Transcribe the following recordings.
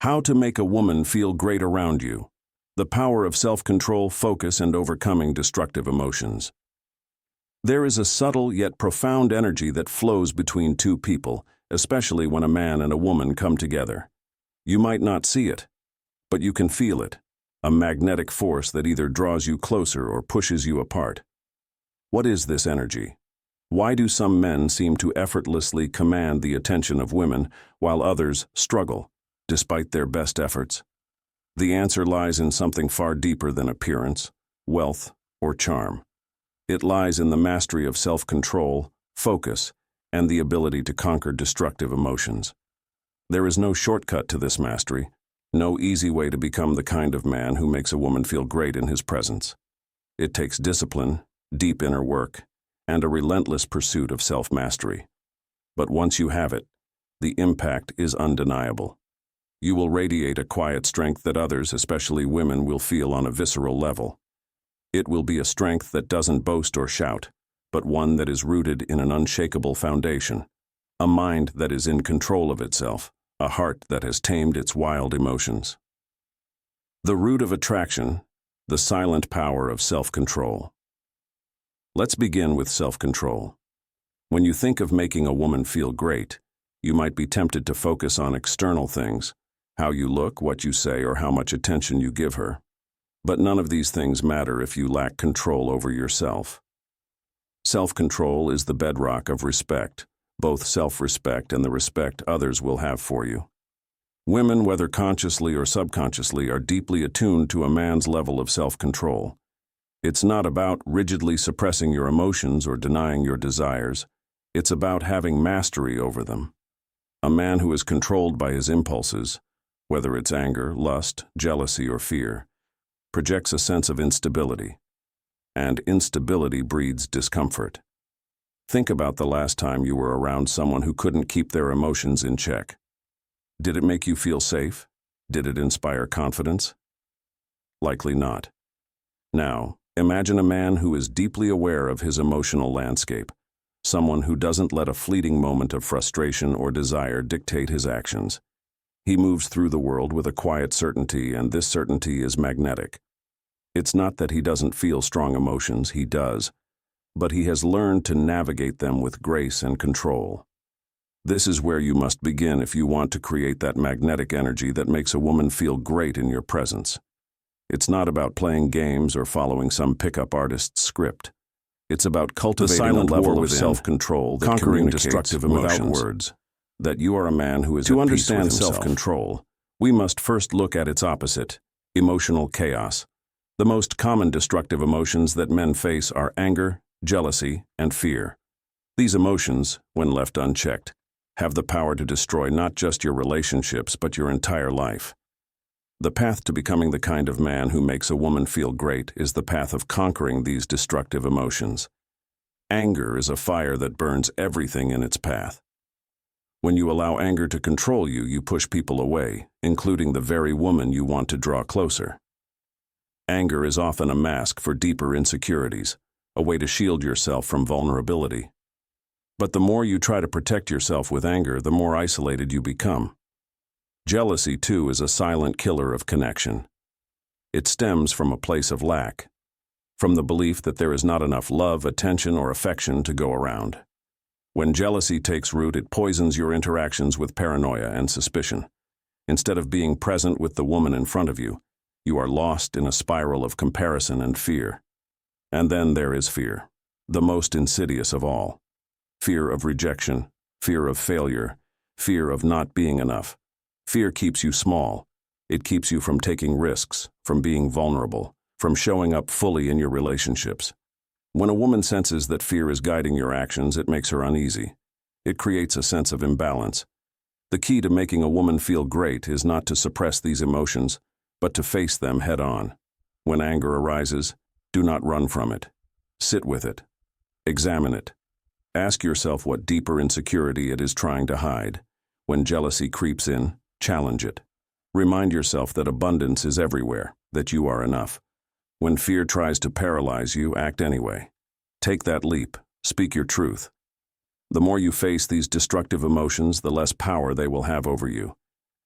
How to make a woman feel great around you. The power of self-control, focus, and overcoming destructive emotions. There is a subtle yet profound energy that flows between two people, especially when a man and a woman come together. You might not see it, but you can feel it, a magnetic force that either draws you closer or pushes you apart. What is this energy? Why do some men seem to effortlessly command the attention of women, while others struggle, despite their best efforts? The answer lies in something far deeper than appearance, wealth, or charm. It lies in the mastery of self-control, focus, and the ability to conquer destructive emotions. There is no shortcut to this mastery, no easy way to become the kind of man who makes a woman feel great in his presence. It takes discipline, deep inner work, and a relentless pursuit of self-mastery. But once you have it, the impact is undeniable. You will radiate a quiet strength that others, especially women, will feel on a visceral level. It will be a strength that doesn't boast or shout, but one that is rooted in an unshakable foundation, a mind that is in control of itself, a heart that has tamed its wild emotions. The root of attraction, the silent power of self-control. Let's begin with self-control. When you think of making a woman feel great, you might be tempted to focus on external things, how you look, what you say, or how much attention you give her. But none of these things matter if you lack control over yourself. Self-control is the bedrock of respect, both self-respect and the respect others will have for you. Women, whether consciously or subconsciously, are deeply attuned to a man's level of self-control. It's not about rigidly suppressing your emotions or denying your desires. It's about having mastery over them. A man who is controlled by his impulses, whether it's anger, lust, jealousy, or fear, projects a sense of instability. And instability breeds discomfort. Think about the last time you were around someone who couldn't keep their emotions in check. Did it make you feel safe? Did it inspire confidence? Likely not. Now, imagine a man who is deeply aware of his emotional landscape, someone who doesn't let a fleeting moment of frustration or desire dictate his actions. He moves through the world with a quiet certainty, and this certainty is magnetic. It's not that he doesn't feel strong emotions, he does, but he has learned to navigate them with grace and control. This is where you must begin if you want to create that magnetic energy that makes a woman feel great in your presence. It's not about playing games or following some pickup artist's script. It's about cultivating a level of self-control that conquering destructive emotions without words. That you are a man who is to understand self-control, we must first look at its opposite, emotional chaos. The most common destructive emotions that men face are anger, jealousy, and fear. These emotions, when left unchecked, have the power to destroy not just your relationships but your entire life. The path to becoming the kind of man who makes a woman feel great is the path of conquering these destructive emotions. Anger is a fire that burns everything in its path. When you allow anger to control you, you push people away, including the very woman you want to draw closer. Anger is often a mask for deeper insecurities, a way to shield yourself from vulnerability. But the more you try to protect yourself with anger, the more isolated you become. Jealousy, too, is a silent killer of connection. It stems from a place of lack, from the belief that there is not enough love, attention, or affection to go around. When jealousy takes root, it poisons your interactions with paranoia and suspicion. Instead of being present with the woman in front of you, you are lost in a spiral of comparison and fear. And then there is fear, the most insidious of all. Fear of rejection, fear of failure, fear of not being enough. Fear keeps you small. It keeps you from taking risks, from being vulnerable, from showing up fully in your relationships. When a woman senses that fear is guiding your actions, it makes her uneasy. It creates a sense of imbalance. The key to making a woman feel great is not to suppress these emotions, but to face them head on. When anger arises, do not run from it. Sit with it. Examine it. Ask yourself what deeper insecurity it is trying to hide. When jealousy creeps in, challenge it. Remind yourself that abundance is everywhere, that you are enough. When fear tries to paralyze you, act anyway. Take that leap. Speak your truth. The more you face these destructive emotions, the less power they will have over you.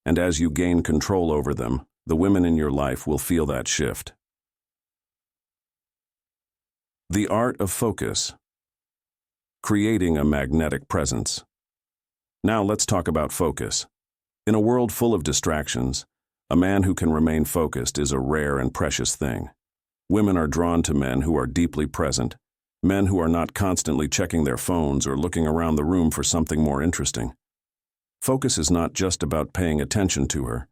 And as you gain control over them, the women in your life will feel that shift. The art of focus. Creating a magnetic presence. Now let's talk about focus. In a world full of distractions, a man who can remain focused is a rare and precious thing. Women are drawn to men who are deeply present, men who are not constantly checking their phones or looking around the room for something more interesting. Focus is not just about paying attention to her.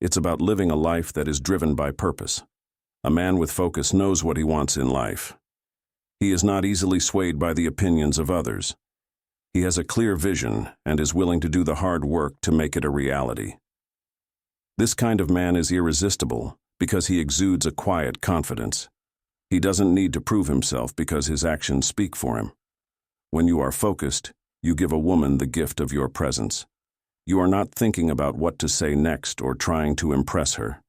It's about living a life that is driven by purpose. A man with focus knows what he wants in life. He is not easily swayed by the opinions of others. He has a clear vision and is willing to do the hard work to make it a reality. This kind of man is irresistible because he exudes a quiet confidence. He doesn't need to prove himself because his actions speak for him. When you are focused, you give a woman the gift of your presence. You are not thinking about what to say next or trying to impress her.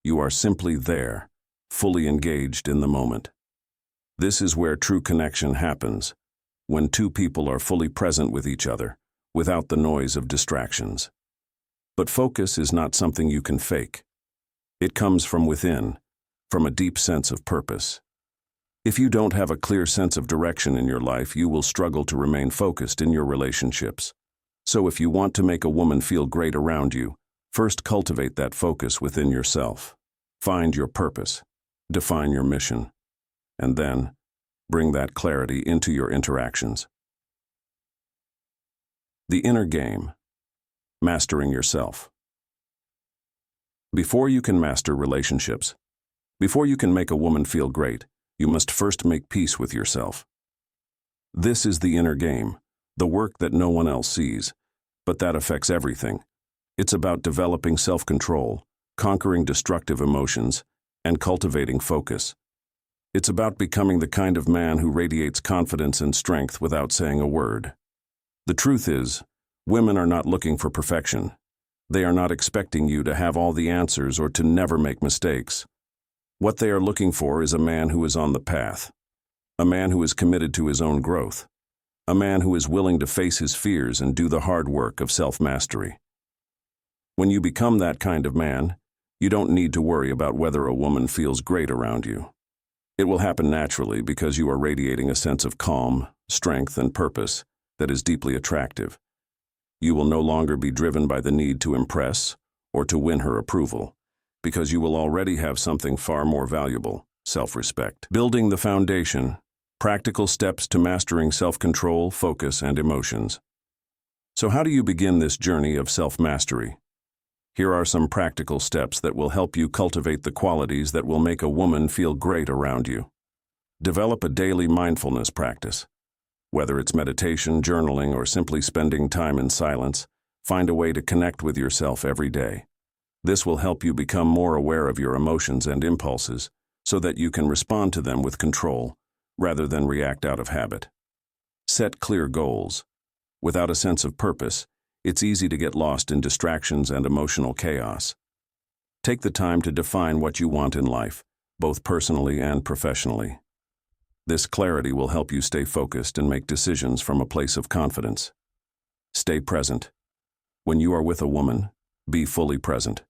You are simply there, fully engaged in the moment. This is where true connection happens, when two people are fully present with each other, without the noise of distractions. But focus is not something you can fake. It comes from within, from a deep sense of purpose. If you don't have a clear sense of direction in your life, you will struggle to remain focused in your relationships. So if you want to make a woman feel great around you, first cultivate that focus within yourself. Find your purpose, define your mission, and then bring that clarity into your interactions. The inner game. Mastering yourself. Before you can master relationships, before you can make a woman feel great, you must first make peace with yourself. This is the inner game, the work that no one else sees, but that affects everything. It's about developing self-control, conquering destructive emotions, and cultivating focus. It's about becoming the kind of man who radiates confidence and strength without saying a word. The truth is, women are not looking for perfection. They are not expecting you to have all the answers or to never make mistakes. What they are looking for is a man who is on the path, a man who is committed to his own growth, a man who is willing to face his fears and do the hard work of self-mastery. When you become that kind of man, you don't need to worry about whether a woman feels great around you. It will happen naturally because you are radiating a sense of calm, strength, and purpose that is deeply attractive. You will no longer be driven by the need to impress or to win her approval, because you will already have something far more valuable: self-respect. Building the foundation. Practical steps to mastering self-control, focus, and emotions. So how do you begin this journey of self-mastery? Here are some practical steps that will help you cultivate the qualities that will make a woman feel great around you. Develop a daily mindfulness practice. Whether it's meditation, journaling, or simply spending time in silence, find a way to connect with yourself every day. This will help you become more aware of your emotions and impulses so that you can respond to them with control, rather than react out of habit. Set clear goals. Without a sense of purpose, it's easy to get lost in distractions and emotional chaos. Take the time to define what you want in life, both personally and professionally. This clarity will help you stay focused and make decisions from a place of confidence. Stay present. When you are with a woman, be fully present.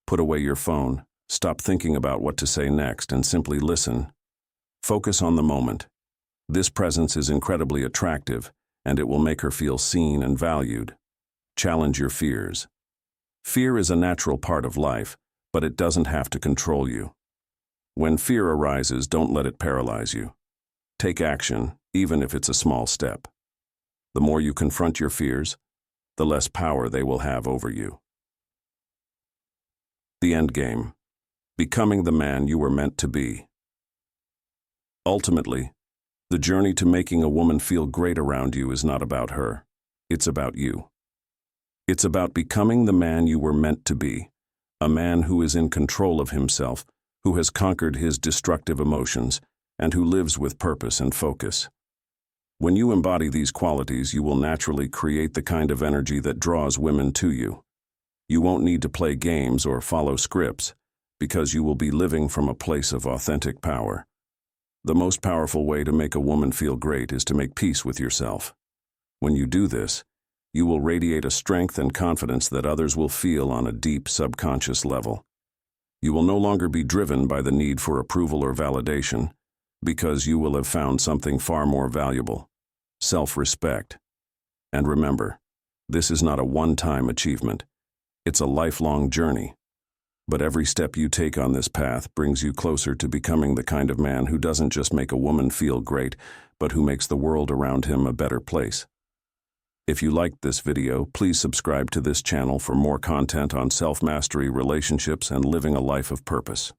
Put away your phone, stop thinking about what to say next, and simply listen. Focus on the moment. This presence is incredibly attractive, and it will make her feel seen and valued. Challenge your fears. Fear is a natural part of life, but it doesn't have to control you. When fear arises, don't let it paralyze you. Take action, even if it's a small step. The more you confront your fears, the less power they will have over you. The end game. Becoming the man you were meant to be. Ultimately, the journey to making a woman feel great around you is not about her. It's about you. It's about becoming the man you were meant to be, a man who is in control of himself, who has conquered his destructive emotions, and who lives with purpose and focus. When you embody these qualities, you will naturally create the kind of energy that draws women to you. You won't need to play games or follow scripts, because you will be living from a place of authentic power. The most powerful way to make a woman feel great is to make peace with yourself. When you do this, You will radiate a strength and confidence that others will feel on a deep subconscious level. You will no longer be driven by the need for approval or validation, because you will have found something far more valuable: self-respect. And remember, this is not a one-time achievement. It's a lifelong journey. But every step you take on this path brings you closer to becoming the kind of man who doesn't just make a woman feel great, but who makes the world around him a better place. If you liked this video, please subscribe to this channel for more content on self-mastery, relationships, and living a life of purpose.